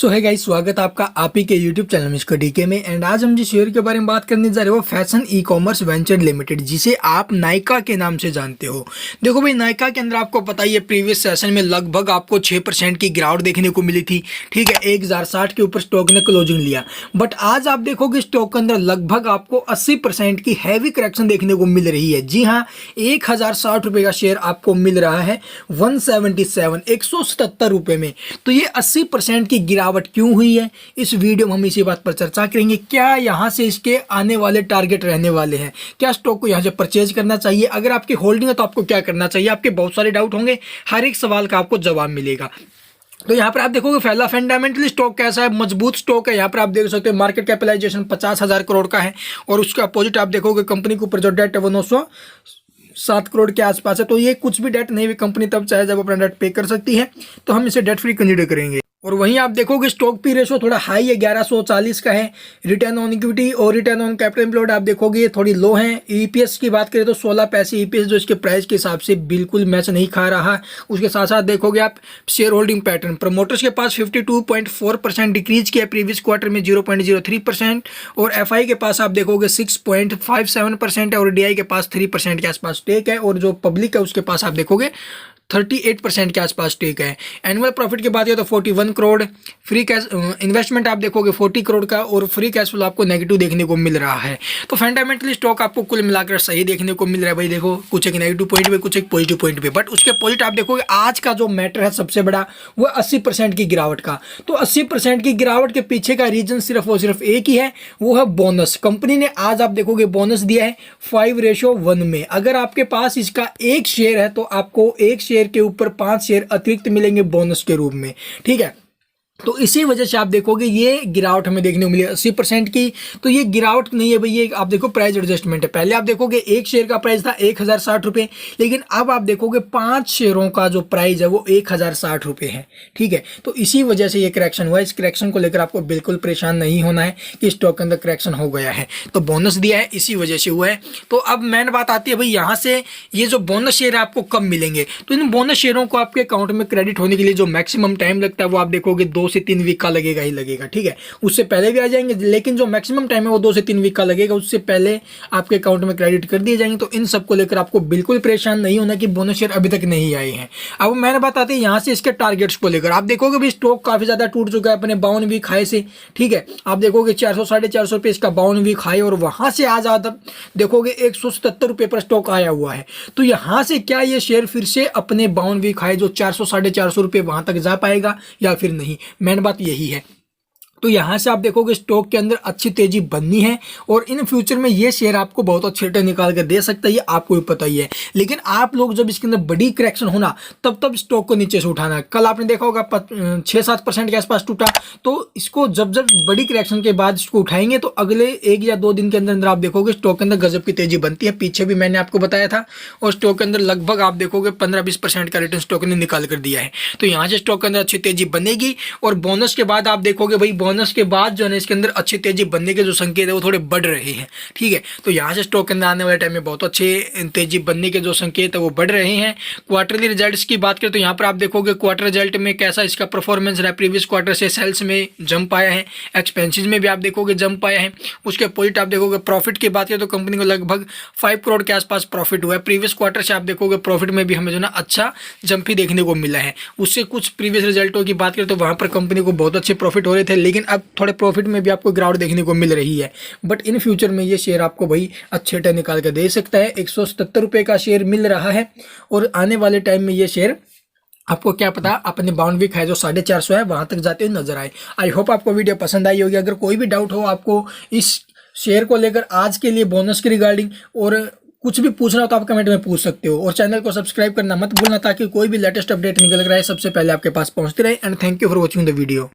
सो है गाइस, स्वागत है आपका आप ही के यूट्यूब चैनल मिस्टर डीके में। एंड आज हम जिस शेयर के बारे में बात करने जा रहे हो fashion e commerce venture limited, जिसे आप नायका के नाम से जानते हो। देखो भाई, नायका के अंदर आपको पता ही है प्रीवियस सेशन में लगभग आपको 6% की गिरावट देखने को मिली थी। ठीक है, 1060 के ऊपर स्टॉक ने क्लोजिंग लिया। बट आज आप देखोगे स्टॉक के अंदर लगभग आपको 80% की हैवी करेक्शन देखने को मिल रही है। जी हाँ, 1060 रुपये का शेयर आपको मिल रहा है 177 रुपये में। तो ये 80% की गिरावट क्यों हुई है, इस वीडियो में हम इसी बात पर चर्चा करेंगे। क्या यहां से इसके आने वाले टारगेट रहने वाले हैं, क्या स्टॉक को यहां से परचेज करना चाहिए, अगर आपकी होल्डिंग है तो आपको क्या करना चाहिए। आपके बहुत सारे डाउट होंगे, हर एक सवाल का आपको जवाब मिलेगा। तो यहाँ पर आप देखोगे पहला फंडामेंटली स्टॉक कैसा है, मजबूत स्टॉक है। यहाँ पर आप देख सकते हो मार्केट कैपिटलाइजेशन 50,000 करोड़ का है, और उसका अपोजिट आप देखोगे कंपनी के ऊपर जो डेट है वो 907 करोड़ के आसपास है। तो ये कुछ भी डेट नहीं हुई कंपनी तब चाहे जब अपना डेट पे कर सकती है, तो हम इसे डेट फ्री कंसीडर करेंगे। और वहीं आप देखोगे स्टॉक पी रेशो थोड़ा हाई है, 1140 का है। रिटर्न ऑन इक्विटी और रिटर्न ऑन कैपिटल एम्प्लॉयड आप देखोगे ये थोड़ी लो है। ईपीएस की बात करें तो 16 पैसे ईपीएस, जो इसके प्राइस के हिसाब से बिल्कुल मैच नहीं खा रहा। उसके साथ साथ देखोगे आप शेयर होल्डिंग पैटर्न, प्रमोटर्स के पास 52.4% डिक्रीज किया प्रीवियस क्वार्टर में 0.03%, और एफआई के पास आप देखोगे 6.57% है, और डीआई के पास 3% के आसपास स्टेक है, और जो पब्लिक है उसके पास आप देखोगे 38% के आसपास स्टेक है। एनुअल प्रॉफिट की बात करें तो 41 करोड़, फ्री कैश इन्वेस्टमेंट आप देखोगे 40 करोड़ का, और फ्री कैश फ्लो आपको नेगेटिव देखने को मिल रहा है। तो फंडामेंटली स्टॉक आपको कुल मिलाकर सही देखने को मिल रहा है। भाई देखो, कुछ एक नेगेटिव पॉइंट पे, कुछ एक पॉजिटिव पॉइंट पे, बट उसके पॉजिटिव आप देखोगे आज का जो मैटर है सबसे बड़ा वो 80% की गिरावट का। तो 80% की गिरावट के पीछे का रीजन सिर्फ और सिर्फ एक ही है, वो है बोनस। कंपनी ने आज आप देखोगे बोनस दिया है 5:1 में। अगर आपके पास इसका एक शेयर है तो आपको एक शेयर के ऊपर 5 शेयर अतिरिक्त मिलेंगे बोनस के रूप में। ठीक है, तो इसी वजह से आप देखोगे ये गिरावट हमें देखने को मिली 80% की। तो ये गिरावट नहीं है भाई, ये आप देखो प्राइस एडजस्टमेंट है। पहले आप देखोगे एक शेयर का प्राइस था 1060 रुपये, लेकिन अब आप देखोगे 5 शेयरों का जो प्राइस है वो 1060 रुपये है। ठीक है, तो इसी वजह से ये करेक्शन हुआ। इस करेक्शन को लेकर आपको बिल्कुल परेशान नहीं होना है कि स्टॉक के अंदर करेक्शन हो गया है। तो बोनस दिया है, इसी वजह से हुआ है। तो अब मेन बात आती है भाई, यहाँ से ये जो बोनस शेयर है आपको कब मिलेंगे। तो इन बोनस शेयरों को आपके अकाउंट में क्रेडिट होने के लिए जो मैक्सिमम टाइम लगता है वो आप देखोगे 2 से 3 वीक का लगेगा ही लगेगा। ठीक है, उससे पहले भी आ जाएंगे, लेकिन जो मैक्सिमम टाइम है वो 2 से 3 वीक का लगेगा। उससे पहले आपके अकाउंट में क्रेडिट कर दिए जाएंगे। तो इन सबको लेकर आपको बिल्कुल परेशान नहीं होना कि बोनस शेयर अभी तक नहीं आए हैं। अब मैंने बताते हैं यहाँ से इसके टारगेट्स को लेकर। आप देखोगे भी स्टॉक काफी ज्यादा टूट चुका है अपने 52 वीक हाई से। ठीक है, आप देखोगे 400 साढ़े 400 रुपये इसका 52 वीक हाई, और वहां से आज आप देखोगे 177 रुपये पर स्टॉक आया हुआ है। तो यहाँ से क्या ये शेयर फिर से अपने 52 वीक हाई जो 400 साढ़े 400 रुपये वहां तक जा पाएगा या फिर नहीं, मेन बात यही है। तो यहाँ से आप देखोगे स्टॉक के अंदर अच्छी तेजी बननी है, और इन फ्यूचर में ये शेयर आपको बहुत अच्छे रिटर्न निकाल कर दे सकता है, ये आपको भी पता ही है। लेकिन आप लोग जब इसके अंदर बड़ी करेक्शन होना तब स्टॉक को नीचे से उठाना है। कल आपने देखा होगा 6-7% के आसपास टूटा। तो इसको जब बड़ी करेक्शन के बाद इसको उठाएंगे तो अगले 1 या 2 दिन के अंदर आप देखोगे स्टॉक के अंदर गजब की तेजी बनती है। पीछे भी मैंने आपको बताया था, और स्टॉक के अंदर लगभग आप देखोगे 15-20% का रिटर्न स्टॉक ने निकाल कर दिया है। तो यहाँ से स्टॉक के अंदर अच्छी तेजी बनेगी, और बोनस के बाद आप देखोगे भाई बोनस के बाद जो है इसके अंदर अच्छी तेजी बनने के जो संकेत है वो थोड़े बढ़ रहे हैं। ठीक है, तो यहाँ से स्टॉक के अंदर आने वाले टाइम में बहुत अच्छे तेजी बनने के जो संकेत है वो बढ़ रहे हैं। क्वार्टरली रिजल्ट्स की बात करें तो यहाँ पर आप देखोगे क्वार्टर रिजल्ट में कैसा इसका परफॉर्मेंस रहा। प्रीवियस क्वार्टर से सेल्स में जंप आया है, एक्सपेंसेस में भी आप देखोगे जंप आया है। उसके अपोजिट आप देखोगे प्रॉफिट की बात करें तो कंपनी को लगभग 5 करोड़ के आसपास प्रॉफिट हुआ है। प्रीवियस क्वार्टर से आप देखोगे प्रॉफिट में भी हमें जो ना अच्छा जंप ही देखने को मिला है। उससे कुछ प्रीवियस रिजल्टों की बात करें तो वहाँ पर कंपनी को बहुत अच्छे प्रॉफिट हो रहे थे, लेकिन अब थोड़े प्रॉफिट में भी आपको गिरावट देखने को मिल रही है। बट इन फ्यूचर में ये शेयर आपको भाई अच्छे रिटर्न निकाल कर दे सकता है। 177 रुपये का शेयर मिल रहा है, और आने वाले टाइम में ये शेयर आपको क्या पता अपने 52 वीक है जो 450 है वहां तक जाते हुए नजर आए। आई होप आपको वीडियो पसंद आई होगी। अगर कोई भी डाउट हो आपको इस शेयर को लेकर, आज के लिए बोनस के रिगार्डिंग, और कुछ भी पूछना हो तो आप कमेंट में पूछ सकते हो। और चैनल को सब्सक्राइब करना मत भूलना, ताकि कोई भी लेटेस्ट अपडेट निकल रहा है सबसे पहले आपके पास पहुंचते रहे। And thank you for watching the video.